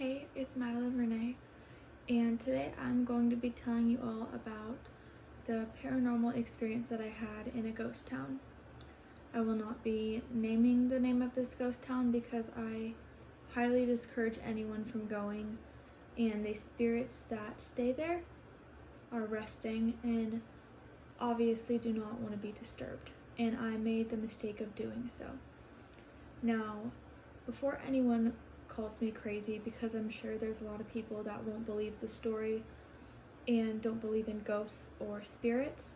Hey, it's Madeline Renee, and today I'm going to be telling you all about the paranormal experience that I had in a ghost town. I will not be naming the name of this ghost town because I highly discourage anyone from going, and the spirits that stay there are resting and obviously do not want to be disturbed, and I made the mistake of doing so. Now, before anyone calls me crazy, because I'm sure there's a lot of people that won't believe the story and don't believe in ghosts or spirits,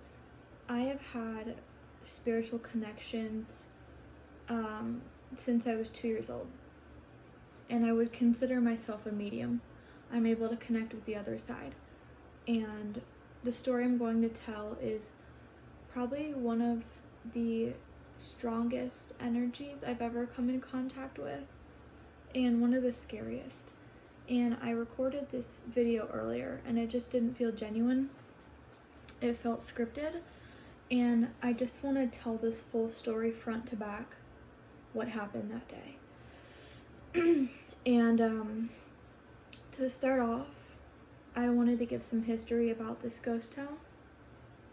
I have had spiritual connections since I was 2 years old, and I would consider myself a medium. I'm able to connect with the other side, and the story I'm going to tell is probably one of the strongest energies I've ever come in contact with, and one of the scariest. And I recorded this video earlier and it just didn't feel genuine. It felt scripted, and I just want to tell this full story front to back, what happened that day. And to start off, I wanted to give some history about this ghost town.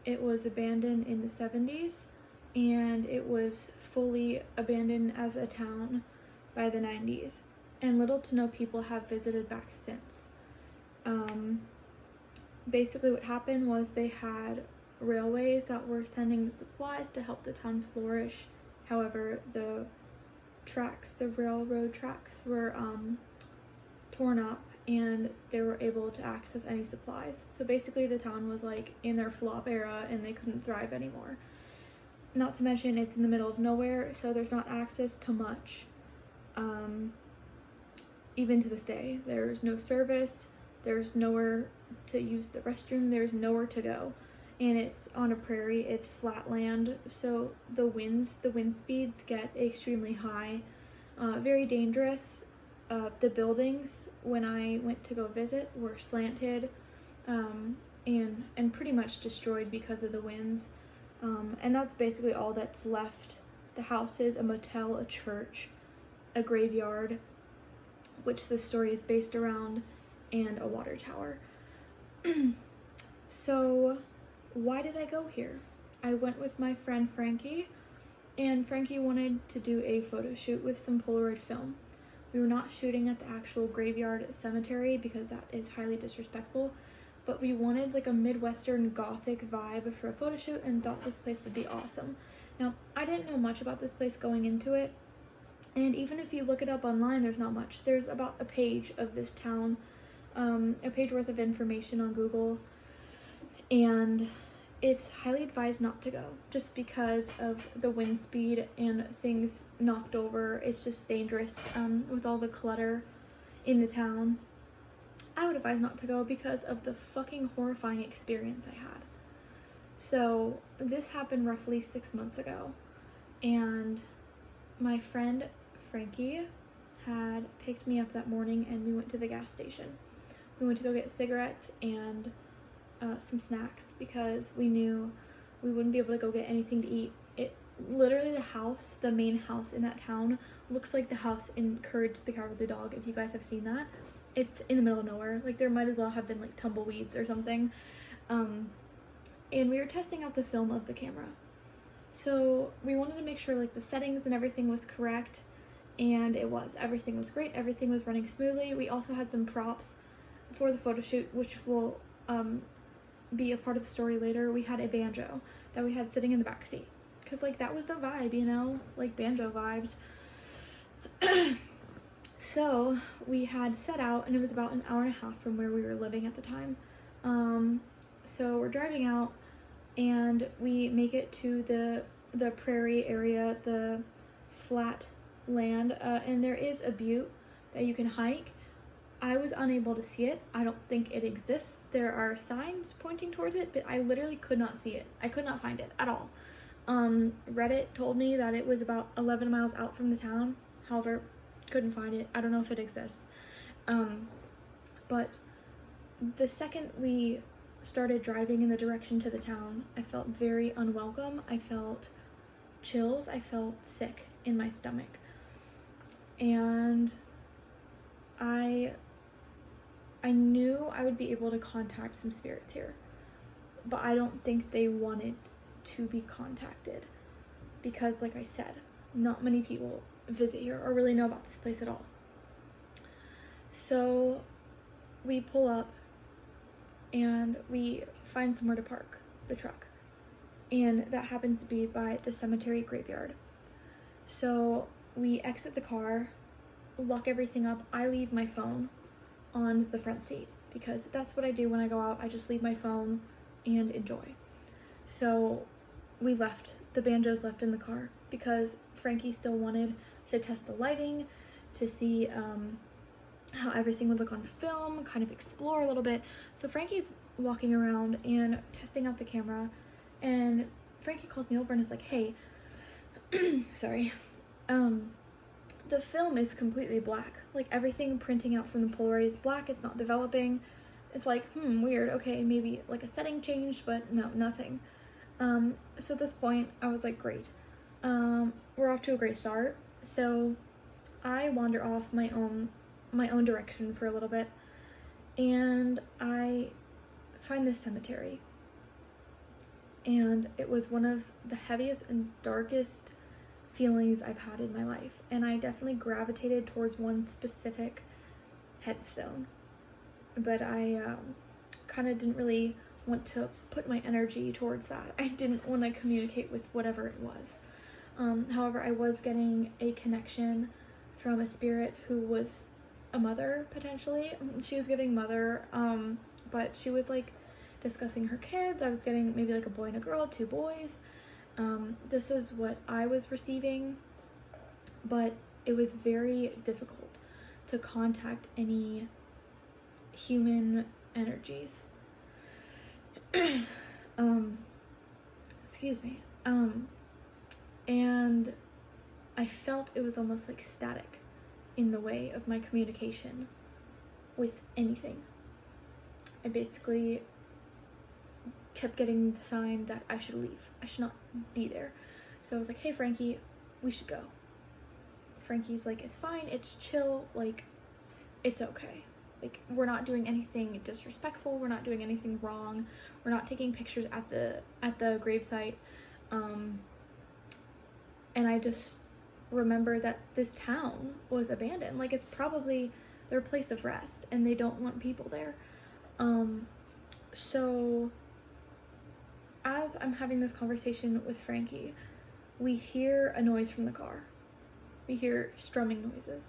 It was abandoned in the 70s, and it was fully abandoned as a town by the 90s, and little to no people have visited back since. Basically what happened was they had railways that were sending the supplies to help the town flourish. However, the railroad tracks were torn up, and they were able to access any supplies. So basically the town was like in their flop era and they couldn't thrive anymore. Not to mention it's in the middle of nowhere, so there's not access to much. Even to this day, there's no service, there's nowhere to use the restroom, there's nowhere to go. And it's on a prairie, it's flat land, so the wind speeds get extremely high, very dangerous. The buildings, when I went to go visit, were slanted and pretty much destroyed because of the winds. And that's basically all that's left. The houses, a motel, a church, a graveyard, which this story is based around, and a water tower. So why did I go here? I went with my friend Frankie, and Frankie wanted to do a photo shoot with some Polaroid film. We were not shooting at the actual graveyard cemetery because that is highly disrespectful, but we wanted like a Midwestern Gothic vibe for a photo shoot and thought this place would be awesome. Now, I didn't know much about this place going into it, and even if you look it up online, there's not much. There's about a page of this town, a page worth of information on Google, and it's highly advised not to go just because of the wind speed and things knocked over. It's just dangerous with all the clutter in the town. I would advise not to go because of the fucking horrifying experience I had. So this happened roughly 6 months ago, and my friend Frankie had picked me up that morning and we went to the gas station. We went to go get cigarettes and some snacks because we knew we wouldn't be able to go get anything to eat. It literally, the main house in that town looks like the house in Courage the Cowardly Dog, if you guys have seen that. It's in the middle of nowhere. Like, there might as well have been like tumbleweeds or something. And we were testing out the film of the camera, so we wanted to make sure like the settings and everything was correct, and everything was great, everything was running smoothly. We also had some props for the photo shoot, which will be a part of the story later. We had a banjo that we had sitting in the back seat because like that was the vibe, you know, like banjo vibes. So we had set out, and it was about an hour and a half from where we were living at the time. So we're driving out, and we make it to the prairie area, the flat land, and there is a butte that you can hike. I was unable to see it. I don't think it exists. There are signs pointing towards it, but I literally could not see it. I could not find it at all. Reddit told me that it was about 11 miles out from the town. However, couldn't find it. I don't know if it exists. But the second we started driving in the direction to the town, I felt very unwelcome. I felt chills. I felt sick in my stomach. And I I knew I would be able to contact some spirits here, but I don't think they wanted to be contacted because, like I said, not many people visit here or really know about this place at all. So we pull up and we find somewhere to park the truck, and that happens to be by the cemetery graveyard. So we exit the car, lock everything up. I leave my phone on the front seat because that's what I do when I go out. I just leave my phone and enjoy. So we left. The banjo's left in the car because Frankie still wanted to test the lighting, to see how everything would look on film, kind of explore a little bit. So Frankie's walking around and testing out the camera, and Frankie calls me over and is like, hey, sorry, the film is completely black. Like, everything printing out from the Polaroid is black. It's not developing. It's like, weird. Okay, maybe like a setting changed, but no, nothing. So at this point, I was like, great. We're off to a great start. So I wander off my own direction for a little bit, and I find this cemetery. And it was one of the heaviest and darkest feelings I've had in my life, and I definitely gravitated towards one specific headstone, but I kind of didn't really want to put my energy towards that. I didn't want to communicate with whatever it was. However, I was getting a connection from a spirit who was a mother, potentially. She was giving mother, but she was like discussing her kids. I was getting maybe like a boy and a girl, 2 boys. This is what I was receiving, but it was very difficult to contact any human energies. Excuse me. And I felt it was almost like static in the way of my communication with anything. I basically kept getting the sign that I should leave. I should not be there. So I was like, hey, Frankie, we should go. Frankie's like, it's fine, it's chill, like, it's okay. Like, we're not doing anything disrespectful, we're not doing anything wrong, we're not taking pictures at the gravesite. And I just remember that this town was abandoned. Like, it's probably their place of rest, and they don't want people there. So as I'm having this conversation with Frankie, we hear a noise from the car. We hear strumming noises.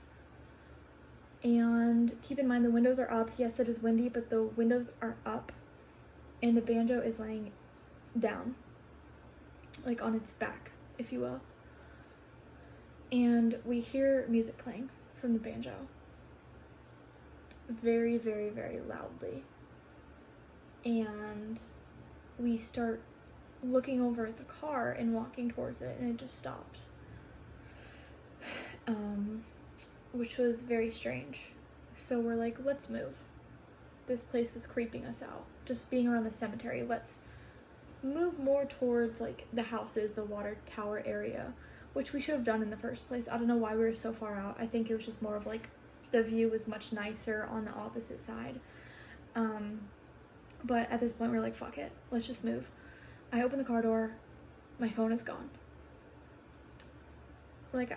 And keep in mind, the windows are up. Yes, it is windy, but the windows are up, and the banjo is laying down, like on its back, if you will. And we hear music playing from the banjo. Very, very, very loudly. And we start looking over at the car and walking towards it, and it just stops. Which was very strange. So we're like, let's move. This place was creeping us out. Just being around the cemetery, let's move more towards like the houses, the water tower area, which we should have done in the first place. I don't know why we were so far out. I think it was just more of like the view was much nicer on the opposite side. But at this point we're like, fuck it, let's just move. I open the car door, my phone is gone. Like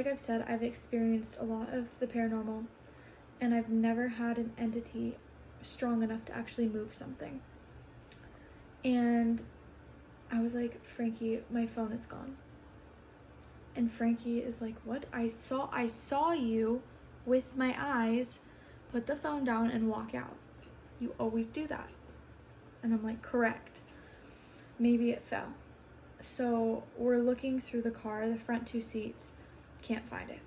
I've said, I've experienced a lot of the paranormal, and I've never had an entity strong enough to actually move something. And I was like, Frankie, my phone is gone. And Frankie is like, what? I saw you with my eyes put the phone down and walk out. You always do that. And I'm like, correct. Maybe it fell. So we're looking through the car, the front 2 seats, can't find it.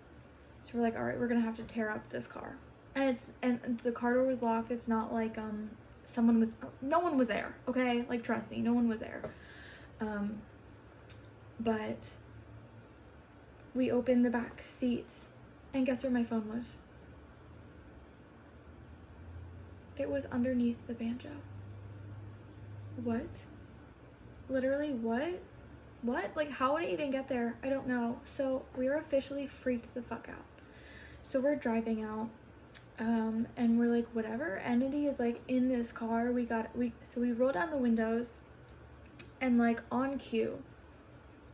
So we're like, all right, we're gonna have to tear up this car. And the car door was locked. It's not like no one was there, okay? Like, trust me, no one was there. But we opened the back seats, and guess where my phone was? It was underneath the banjo. What? Literally, what? What? Like, how would it even get there? I don't know. So we were officially freaked the fuck out. So we're driving out. And we're like, whatever entity is like in this car, so we roll down the windows, and like on cue,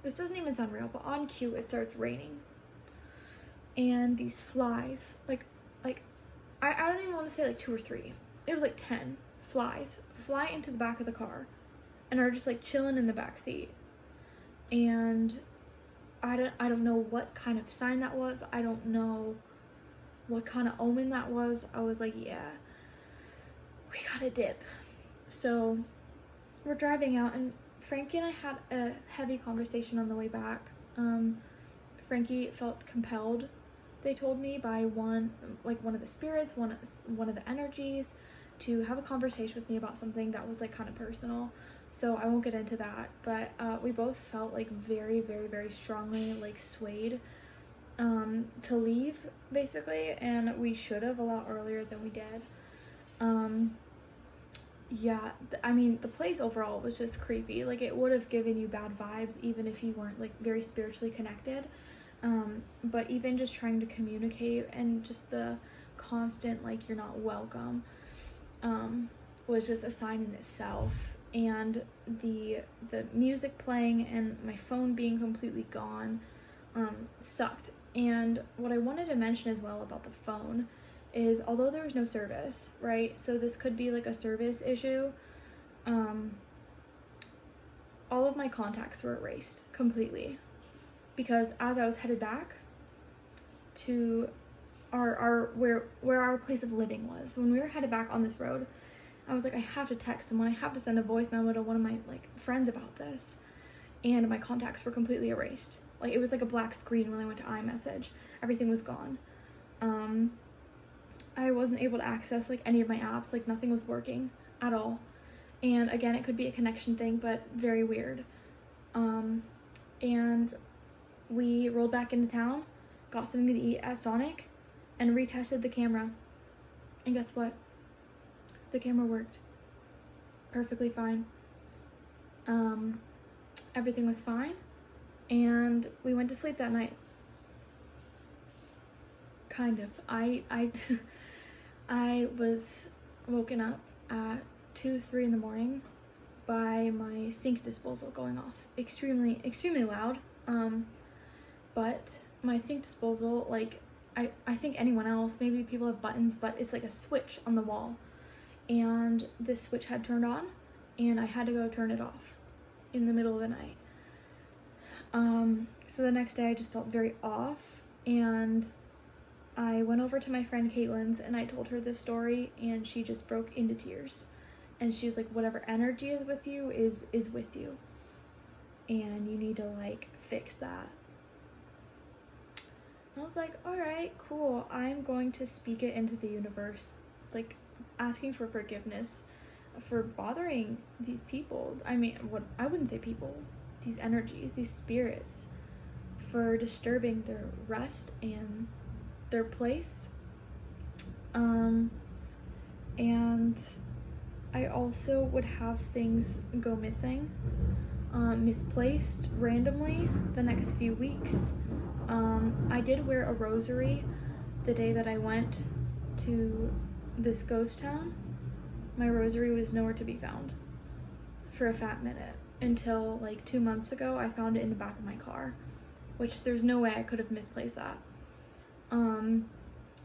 this doesn't even sound real, but on cue it starts raining. And these flies, I don't even want to say like 2 or 3. It was like 10 flies fly into the back of the car and are just like chilling in the back seat. And I don't know what kind of sign that was. I don't know what kind of omen that was. I was like, yeah, we gotta dip. So we're driving out, and Frankie and I had a heavy conversation on the way back. Frankie felt compelled, they told me, by one of the spirits, one of the energies, to have a conversation with me about something that was like kind of personal. So I won't get into that, but we both felt like very, very, very strongly like swayed to leave, basically, and we should have a lot earlier than we did. Yeah, I mean, the place overall was just creepy. Like, it would have given you bad vibes even if you weren't like very spiritually connected. But even just trying to communicate and just the constant like you're not welcome was just a sign in itself. And the music playing and my phone being completely gone sucked. And what I wanted to mention as well about the phone is, although there was no service, right? So this could be like a service issue. All of my contacts were erased completely, because as I was headed back to where our place of living was, when we were headed back on this road, I was like, I have to text someone. I have to send a voice memo to one of my like friends about this. And my contacts were completely erased. Like, it was like a black screen when I went to iMessage. Everything was gone. I wasn't able to access like any of my apps. Like, nothing was working at all. And again, it could be a connection thing, but very weird. And we rolled back into town, got something to eat at Sonic, and retested the camera. And guess what? The camera worked perfectly fine. Everything was fine, and we went to sleep that night. Kind of. I was woken up at 2-3 in the morning by my sink disposal going off. Extremely, extremely loud. But my sink disposal, like, I think anyone else, maybe people have buttons, but it's like a switch on the wall. And this switch had turned on, and I had to go turn it off in the middle of the night. So the next day I just felt very off, and I went over to my friend Caitlin's and I told her this story, and she just broke into tears. And she was like, whatever energy is with you is with you, and you need to like fix that. And I was like, all right, cool. I'm going to speak it into the universe, like asking for forgiveness for bothering these people. I mean, I wouldn't say people, these energies, these spirits, for disturbing their rest and their place. And I also would have things go missing, misplaced randomly the next few weeks. I did wear a rosary the day that I went to this ghost town. My rosary was nowhere to be found for a fat minute, until like 2 months ago I found it in the back of my car, which there's no way I could have misplaced that.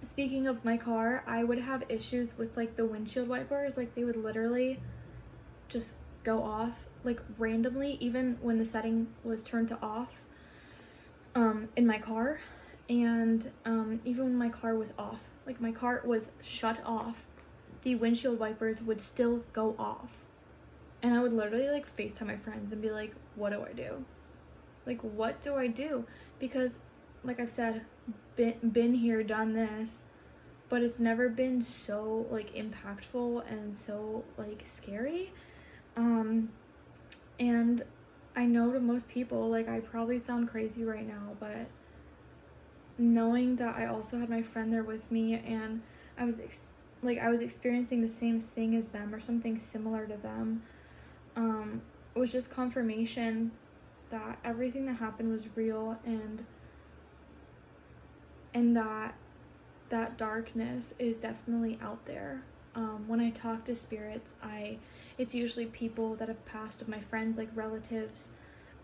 Speaking of my car, I would have issues with like the windshield wipers. Like, they would literally just go off like randomly, even when the setting was turned to off in my car. And even when my car was off, like my car was shut off, the windshield wipers would still go off. And I would literally like FaceTime my friends and be like, what do I do? Like, what do I do? Because like I've said, been here, done this, but it's never been so like impactful and so like scary. And I know to most people, like, I probably sound crazy right now, but knowing that I also had my friend there with me, and I was experiencing the same thing as them or something similar to them, was just confirmation that everything that happened was real, and that that darkness is definitely out there. When I talk to spirits, it's usually people that have passed of my friends, like relatives.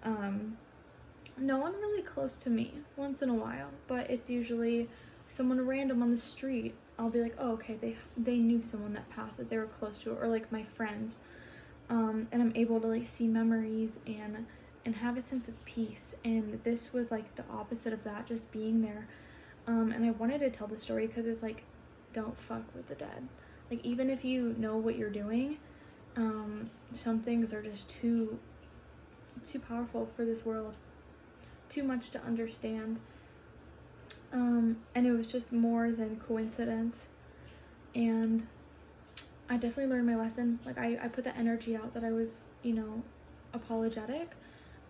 No one really close to me, once in a while, but it's usually someone random on the street. I'll be like, oh, okay, they knew someone that passed, that they were close to, or like my friends. And I'm able to like see memories and have a sense of peace. And this was like the opposite of that, just being there. And I wanted to tell the story because it's like, don't fuck with the dead. Like, even if you know what you're doing, some things are just too powerful for this world, too much to understand. And it was just more than coincidence. And I definitely learned my lesson. Like, I put the energy out that I was, apologetic.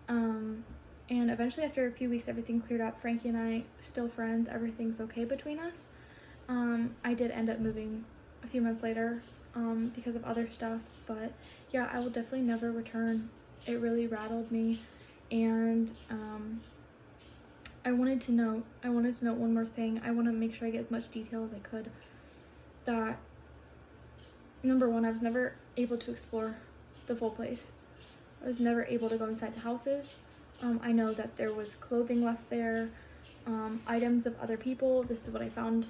And eventually, after a few weeks, everything cleared up. Frankie and I still friends. Everything's okay between us. I did end up moving a few months later because of other stuff. But yeah, I will definitely never return. It really rattled me. And I wanted to note one more thing. I want to make sure I get as much detail as I could. That, number one, I was never able to explore the full place. I was never able to go inside the houses. I know that there was clothing left there, items of other people. This is what I found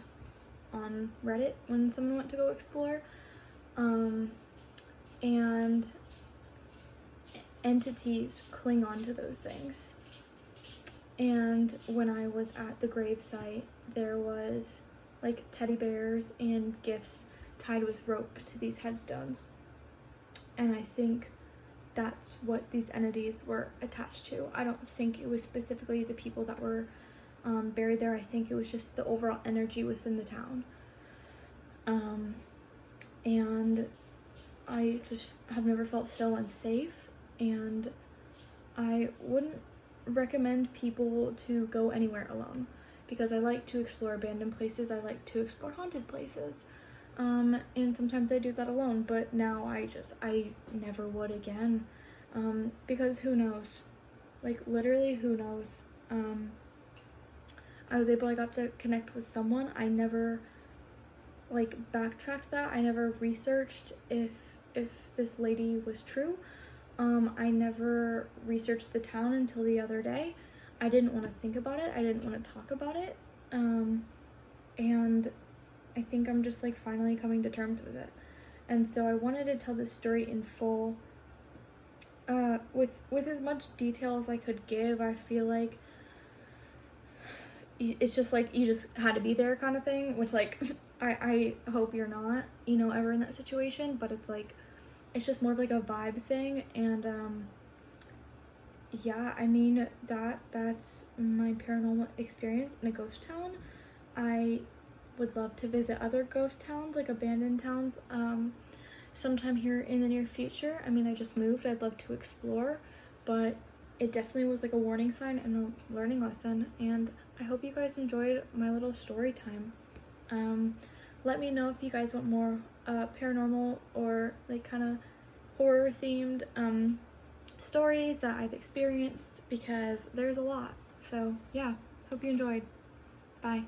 on Reddit when someone went to go explore. And entities cling on to those things. And when I was at the gravesite, there was like teddy bears and gifts tied with rope to these headstones. And I think that's what these entities were attached to. I don't think it was specifically the people that were buried there. I think it was just the overall energy within the town. And I just have never felt so unsafe, and I wouldn't recommend people to go anywhere alone, because I like to explore abandoned places. I like to explore haunted places. And sometimes I do that alone, but now I never would again, because who knows, like literally who knows. I got to connect with someone. I never like backtracked that. I never researched if this lady was true. I never researched the town until the other day. I didn't want to think about it. I didn't want to talk about it. And I think I'm just like finally coming to terms with it. And so I wanted to tell this story in full, with as much detail as I could give. I feel like it's just like you just had to be there kind of thing, which like I hope you're not, ever in that situation, but it's like it's just more of like a vibe thing. And yeah, I mean that's my paranormal experience in a ghost town. I would love to visit other ghost towns, like abandoned towns, sometime here in the near future. I mean, I just moved. I'd love to explore, but it definitely was like a warning sign and a learning lesson. And I hope you guys enjoyed my little story time. Let me know if you guys want more paranormal or like kind of horror themed stories that I've experienced, because there's a lot. So yeah, hope you enjoyed. Bye.